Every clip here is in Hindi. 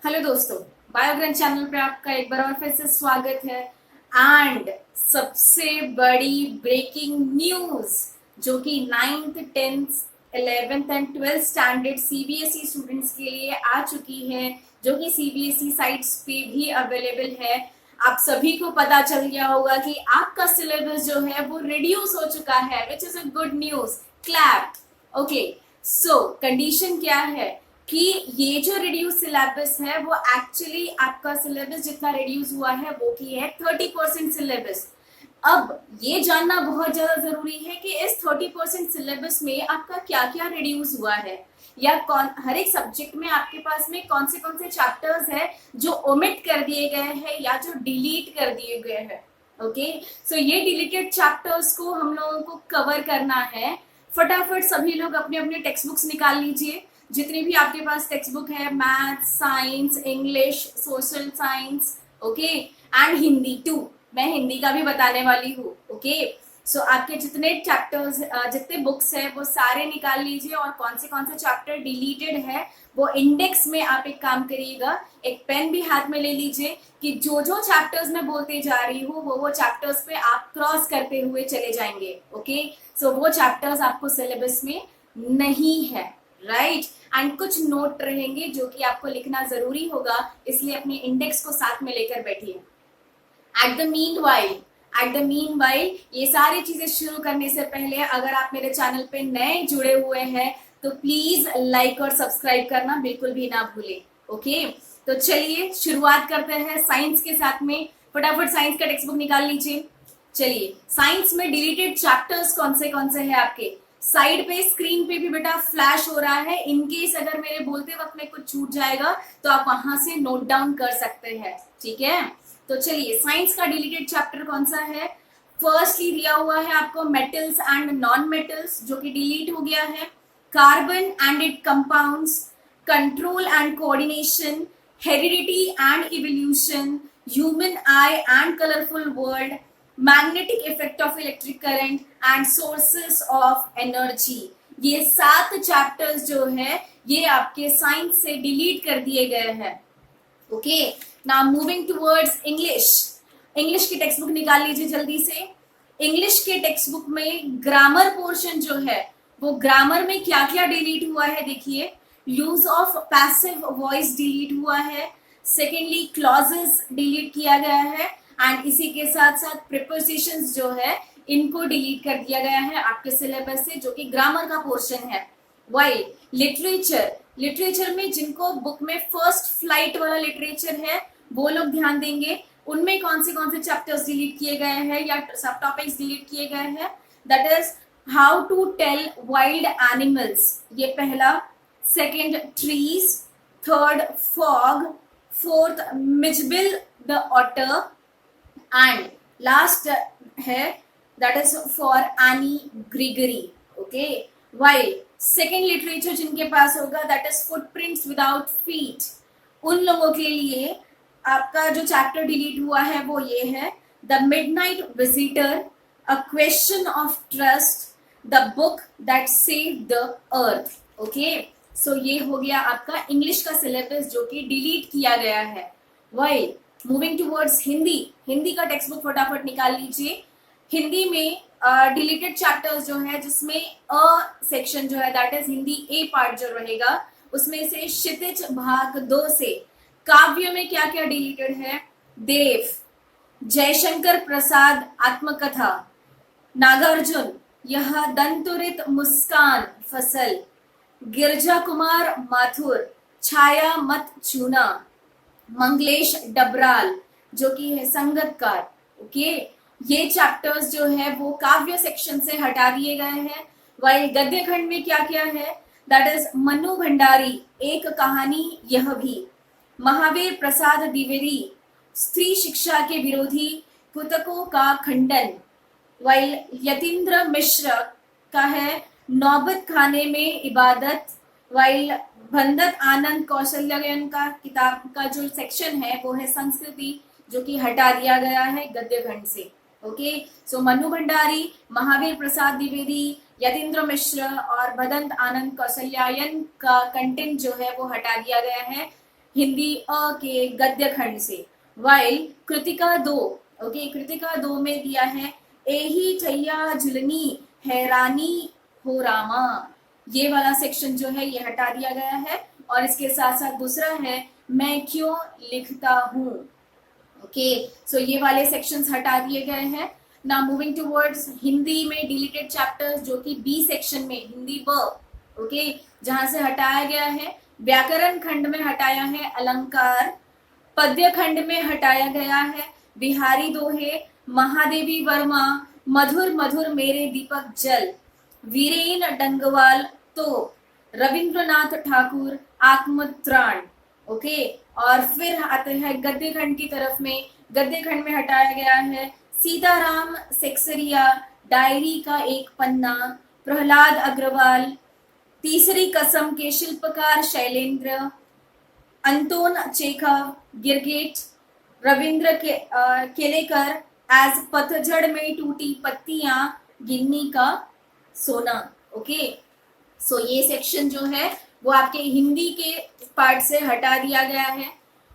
हेलो दोस्तों, बायोग्राम चैनल पे आपका एक बार और फिर से स्वागत है। एंड सबसे बड़ी ब्रेकिंग न्यूज जो कि 9th 10th 11th and 12th standard CBSE students के लिए आ चुकी है, जो कि सीबीएसई साइट्स पे भी अवेलेबल है। आप सभी को पता चल गया होगा कि आपका सिलेबस जो है वो रिड्यूस हो चुका है, which is a good news. Clap. Okay, so condition क्या है कि ये जो रिड्यूस सिलेबस है वो एक्चुअली आपका सिलेबस जितना रिड्यूस हुआ है वो की है 30% सिलेबस। अब ये जानना बहुत ज्यादा जरूरी है कि इस 30% सिलेबस में आपका क्या क्या रिड्यूस हुआ है, या कौन हर एक सब्जेक्ट में आपके पास में कौन से चैप्टर्स है जो ओमिट कर दिए गए हैं या जो डिलीट कर दिए गए हैं। ओके, सो ये डिलीटेड चैप्टर्स को हम लोगों को कवर करना है। फटाफट सभी लोग अपने अपने टेक्स्ट बुक्स निकाल लीजिए, जितनी भी आपके पास टेक्स्ट बुक है, math, science, English, social science, okay, and Hindi too. मैं हिंदी का भी बताने वाली हूँ। ओके, सो आपके जितने चैप्टर्स जितने बुक्स है वो सारे निकाल लीजिए, और कौन से चैप्टर डिलीटेड है वो इंडेक्स में आप एक काम करिएगा, एक पेन भी हाथ में ले लीजिए कि जो जो चैप्टर्स मैं बोलते जा रही हूँ वो चैप्टर्स पे आप क्रॉस करते हुए चले जाएंगे। ओके, सो वो चैप्टर्स आपको सिलेबस में नहीं है, राइट। एंड कुछ नोट रहेंगे जो कि आपको लिखना जरूरी होगा, इसलिए अपने इंडेक्स को साथ में लेकर बैठिए। एट द मीन वाइल ये सारी चीजें शुरू करने से पहले अगर आप मेरे चैनल पे नए जुड़े हुए हैं तो प्लीज लाइक और सब्सक्राइब करना बिल्कुल भी ना भूलें। ओके, तो चलिए शुरुआत करते हैं साइंस के साथ में। फटाफट साइंस का टेक्स्ट बुक निकाल लीजिए। चलिए, साइंस में डिलीटेड चैप्टर्स कौन से हैं आपके साइड पे, स्क्रीन पे भी बेटा फ्लैश हो रहा है। इनकेस अगर मेरे बोलते वक्त में कुछ छूट जाएगा तो आप वहां से नोट डाउन कर सकते हैं, ठीक है। तो चलिए, साइंस का डिलीटेड चैप्टर कौन सा है? फर्स्टली दिया हुआ है आपको मेटल्स एंड नॉन मेटल्स, जो कि डिलीट हो गया है। Carbon and it compounds, control and coordination, heredity and evolution, human I and colourful world, magnetic effect of electric current and sources of energy. ये 7 चैप्टर्स जो है ये आपके साइंस से डिलीट कर दिए गए हैं। Okay, now moving towards English. English की टेक्स्ट बुक निकाल लीजिए जल्दी से। इंग्लिश के टेक्स्ट बुक में ग्रामर पोर्शन जो है वो ग्रामर में क्या क्या डिलीट हुआ है देखिए। Use of passive voice delete हुआ है। सेकेंडली, क्लॉजेस डिलीट किया गया है। एंड इसी के साथ साथ प्रिपोजिशंस जो है इनको डिलीट कर दिया गया है आपके सिलेबस से, जो कि ग्रामर का पोर्शन है। वाइल लिटरेचर में जिनको बुक में फर्स्ट फ्लाइट वाला लिटरेचर है वो लोग ध्यान देंगे, उनमें कौन से चैप्टर्स डिलीट किए गए हैं या सब टॉपिक्स डिलीट किए गए हैं। That is how to tell wild animals, ये पहला। Second, trees. Third, fog. Fourth, Mijbil the otter. And last है that is for Anne Gregory. Okay, while second literature जिनके पास होगा that is footprints without feet, उन लोगों के लिए आपका जो चैप्टर डिलीट हुआ है वो ये है, the midnight visitor, a question of trust, the book that save the earth. Okay, so ये हो गया आपका इंग्लिश का सिलेबस जो कि डिलीट किया गया है। While moving towards Hindi, Hindi का टेक्स्ट बुक फटाफट निकाल लीजिए। हिंदी में डिलीटेड चैप्टर्स जो है जिसमें अ सेक्शन जो है that is Hindi A part जो रहेगा, उसमें से क्षितिज भाग 2 से काव्य में क्या क्या डिलीटेड है? देव, जयशंकर प्रसाद आत्मकथा, नागार्जुन यह दंतुरित मुस्कान फसल, गिरजा कुमार माथुर छाया मत चूना, मंगलेश डबराल जो कि है संगतकार। ओके, ये चैप्टर्स जो है वो काव्य सेक्शन से हटा दिए गए हैं। वही गद्य खंड में क्या क्या है? दैट इज मनु भंडारी एक कहानी यह भी, महावीर प्रसाद द्विवेदी स्त्री शिक्षा के विरोधी कुतकों का खंडन, वाइल यतीन्द्र मिश्र का है नौबत खाने में इबादत, वाइल भंदत आनंद कौशल्यन का किताब का जो सेक्शन है वो है संस्कृति, जो कि हटा दिया गया है गद्य खंड से। ओके, सो मनु भंडारी, महावीर प्रसाद द्विवेदी, यतीन्द्र मिश्र और भदंत आनंद कौशल्यायन का कंटेंट जो है वो हटा दिया गया है। हिंदी अ के गद्य खंड से। वाइल कृतिका 2, ओके, कृतिका 2 में दिया है एही ठैया झुलनी हैरानी हो रामा। ये वाला सेक्शन जो है ये हटा दिया गया है। और इसके साथ साथ दूसरा है मैं क्यों लिखता हूँ। ओके, सो ये वाले सेक्शंस हटा दिए गए हैं। नाउ मूविंग टुवर्ड्स हिंदी में डिलीटेड चैप्टर्स, जो कि बी सेक्शन में हिंदी ब, ओके, जहां से हटाया गया है। व्याकरण खंड में हटाया है अलंकार, पद्य खंड में हटाया गया है बिहारी दोहे, महादेवी वर्मा, मधुर मधुर मेरे दीपक जल, वीरेन डंगवाल तो, रविंद्रनाथ ठाकुर आत्मत्राण। ओके, और फिर आते हैं गद्य खंड की तरफ में। गद्य खंड में हटाया गया है सीताराम सेक्सरिया, डायरी का एक पन्ना, प्रहलाद अग्रवाल, तीसरी कसम के शिल्पकार शैलेंद्र, अंतोन चेखव, गिरगेट, रविंद्र केलेकर एज पतझड़ में टूटी पत्तियां, गिन्नी का सोना। ओके, सो ये सेक्शन जो है वो आपके हिंदी के पार्ट से हटा दिया गया है।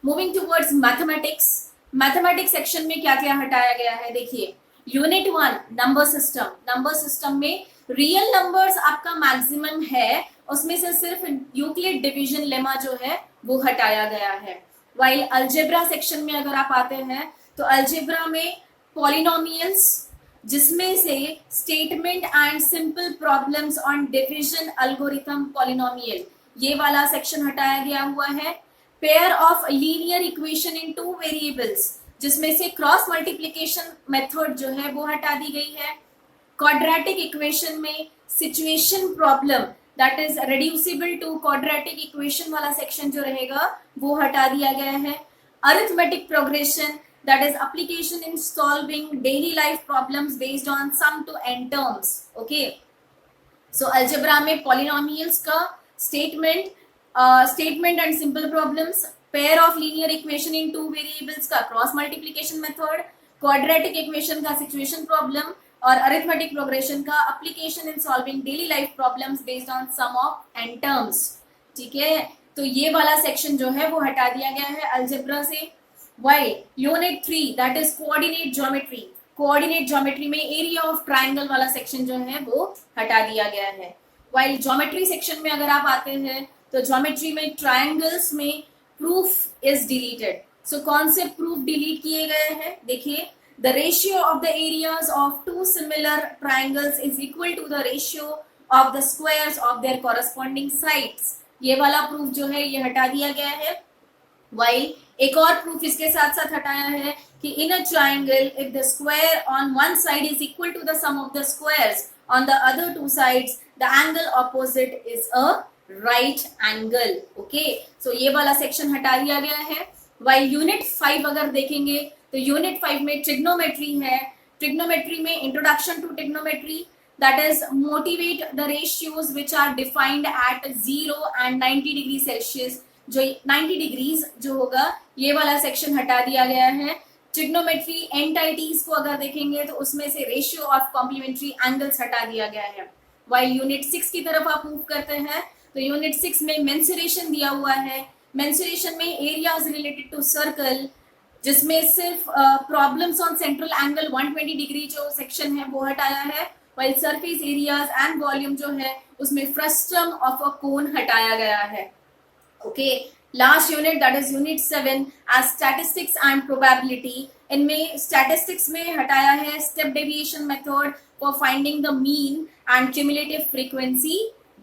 Moving towards mathematics. Mathematics section में क्या क्या हटाया गया है देखिए। Unit 1 number system. Number system में रियल नंबर्स आपका मैक्सिमम है, उसमें से सिर्फ यूक्लिड डिवीजन लेमा जो है वो हटाया गया है। वाइल अलजेब्रा सेक्शन में अगर आप आते हैं तो अलजेब्रा में पॉलिनोमियल्स, जिसमें से statement and simple problems on division algorithm polynomial, ये वाला सेक्शन हटाया गया हुआ है। Pair of linear equation in two variables, जिसमें से क्रॉस मल्टीप्लिकेशन मेथड जो है वो हटा दी गई है। क्वाड्रेटिक इक्वेशन में situation problem, that is reducible to quadratic equation वाला सेक्शन जो रहेगा वो हटा दिया गया है। Arithmetic progression, that is application in solving daily life problems based on sum to n terms. Okay, so algebra में polynomials का statement and simple problems, pair of linear equation in two variables का cross multiplication method, quadratic equation का situation problem और arithmetic progression का application in solving daily life problems based on sum of n terms. ठीक है, तो ये वाला सेक्शन जो है वो हटा दिया गया है अलजेब्रा से। While unit 3 that is coordinate geometry, coordinate geometry में एरिया ऑफ ट्राइंगल वाला सेक्शन जो है वो हटा दिया गया है। While ज्योमेट्री सेक्शन में अगर आप आते हैं तो ज्योमेट्री में ट्राइंगल्स में प्रूफ इज डिलीटेड। सो कौन से प्रूफ डिलीट किए गए हैं देखिए। The ratio of the areas of two similar triangles is equal to the ratio of the squares of their corresponding sides, ये वाला प्रूफ जो है ये हटा दिया गया है। वाइल एक और प्रूफ इसके साथ साथ हटाया है कि in a triangle if the square on one side is equal to the sum of the squares on the other two sides, the angle opposite is a right angle. Okay, so ये वाला सेक्शन हटा दिया गया है। वाइल यूनिट 5 अगर देखेंगे तो यूनिट 5 में ट्रिग्नोमेट्री है। ट्रिग्नोमेट्री में introduction to trigonometry, that is motivate the ratios which are defined at 0 and 90 degree Celsius, जो 90 डिग्रीज जो होगा ये वाला सेक्शन हटा दिया गया है। ट्रिग्नोमेट्री एंटाइटीज को अगर देखेंगे तो उसमें से रेशियो ऑफ कॉम्प्लीमेंट्री एंगल्स हटा दिया गया है। वाइल यूनिट 6 की तरफ आप मूव करते हैं तो यूनिट 6 में मेंसुरेशन दिया हुआ है। मेंसुरेशन में एरियाज रिलेटेड टू सर्कल, जिसमें सिर्फ problems on central angle 120 degree जो सेक्शन है वो हटाया है। While surface areas and volume जो है उसमें फ्रस्टम ऑफ अ कोन हटाया गया है। Okay, last unit that is unit 7 as statistics and probability, इनमें statistics में हटाया है step deviation method for finding the mean and cumulative frequency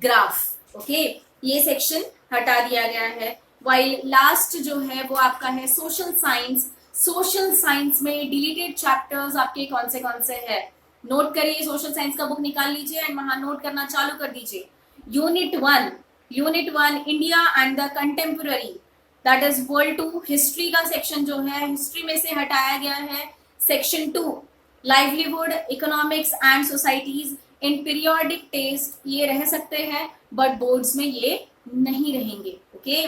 graph. Okay, ये section हटा दिया गया है। While last जो है वो आपका है social science. social science में deleted chapters आपके कौन से है, नोट करिए। social science का बुक निकाल लीजिए एंड वहां नोट करना चालू कर दीजिए। Unit 1 India and the contemporary, that is world 2 history का सेक्शन जो है हिस्ट्री में से हटाया गया है। Section 2 livelihood economics and societies in periodic test, ये रह सकते हैं बट बोर्ड्स में ये नहीं रहेंगे। Okay,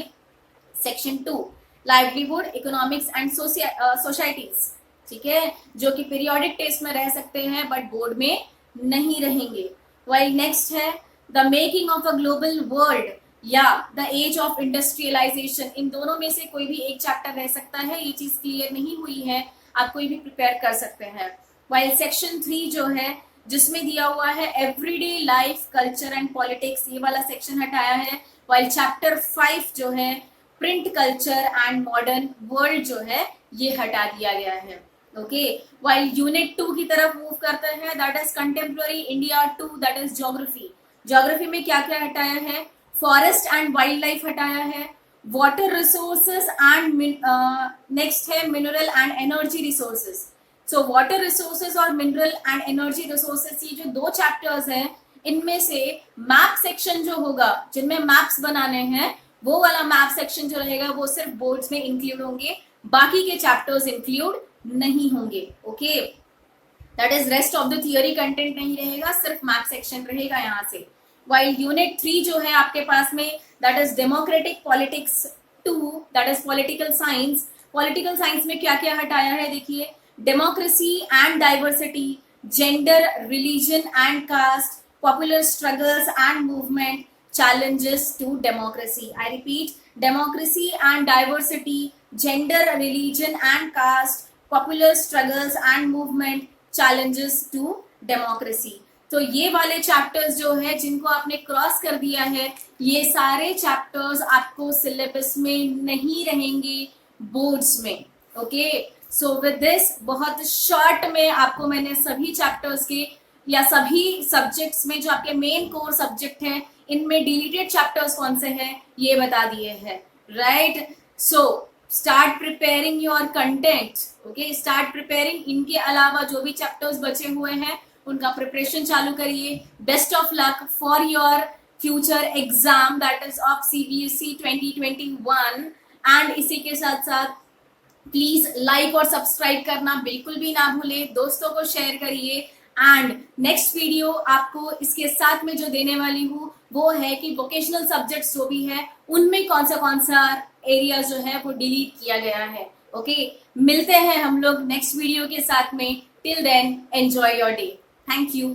section 2 livelihood economics and societies, ठीक है, जो कि पीरियोडिक टेस्ट में रह सकते हैं बट बोर्ड में नहीं रहेंगे। वाइल नेक्स्ट है the making of a global world, या द एज ऑफ इंडस्ट्रियलाइजेशन, इन दोनों में से कोई भी एक चैप्टर रह सकता है। ये चीज क्लियर नहीं हुई है, आप कोई भी प्रिपेयर कर सकते हैं। वाइल सेक्शन 3 जो है, जिसमें दिया हुआ है everyday life, culture and politics, ये वाला सेक्शन हटाया है। वाइल चैप्टर 5 जो है print culture and modern world जो है, ये हटा दिया गया है। ओके, वाइल यूनिट 2 की तरफ मूव करते हैं, that is contemporary India 2, that is geography. Geography में क्या क्या हटाया है? फॉरेस्ट एंड वाइल्ड लाइफ हटाया है, वाटर रिसोर्सेस एंड नेक्स्ट है mineral and energy resources. So water resources और मिनरल एंड एनर्जी रिसोर्सेज, ये जो 2 चैप्टर्स हैं, इनमें से मैप सेक्शन जो होगा, जिनमें मैप्स बनाने हैं, वो वाला मैप सेक्शन जो रहेगा वो सिर्फ बोर्ड्स में इंक्लूड होंगे, बाकी के चैप्टर्स इंक्लूड नहीं होंगे। Okay, that is rest of the theory content नहीं रहेगा, सिर्फ मैप सेक्शन रहेगा यहाँ से। वाइल यूनिट 3 जो है आपके पास में, that is democratic politics 2, that is political science. Political science में क्या क्या हटाया है देखिए, democracy and diversity, gender, religion and caste, popular struggles and movement, challenges to democracy. I repeat, democracy and diversity, gender, religion and caste, popular struggles and movement, challenges to democracy. तो ये वाले चैप्टर्स जो है, जिनको आपने क्रॉस कर दिया है, ये सारे चैप्टर्स आपको सिलेबस में नहीं रहेंगे बोर्ड्स में। ओके, सो विद दिस बहुत शॉर्ट में आपको मैंने सभी चैप्टर्स के या सभी सब्जेक्ट्स में जो आपके मेन कोर सब्जेक्ट हैं, इनमें डिलीटेड चैप्टर्स कौन से हैं ये बता दिए हैं, right. So start preparing your content. Okay, start preparing. इनके अलावा जो भी चैप्टर्स बचे हुए हैं उनका प्रिपरेशन चालू करिए। Best of luck for your future exam, that is of CBSE 2021। And इसी के साथ साथ प्लीज लाइक और सब्सक्राइब करना बिल्कुल भी ना भूले, दोस्तों को शेयर करिए। एंड नेक्स्ट वीडियो आपको इसके साथ में जो देने वाली हूँ वो है कि वोकेशनल सब्जेक्ट्स जो भी है उनमें कौन सा एरिया जो है वो डिलीट किया गया है। ओके, मिलते हैं हम लोग नेक्स्ट वीडियो के साथ में। Till then enjoy your day. Thank you.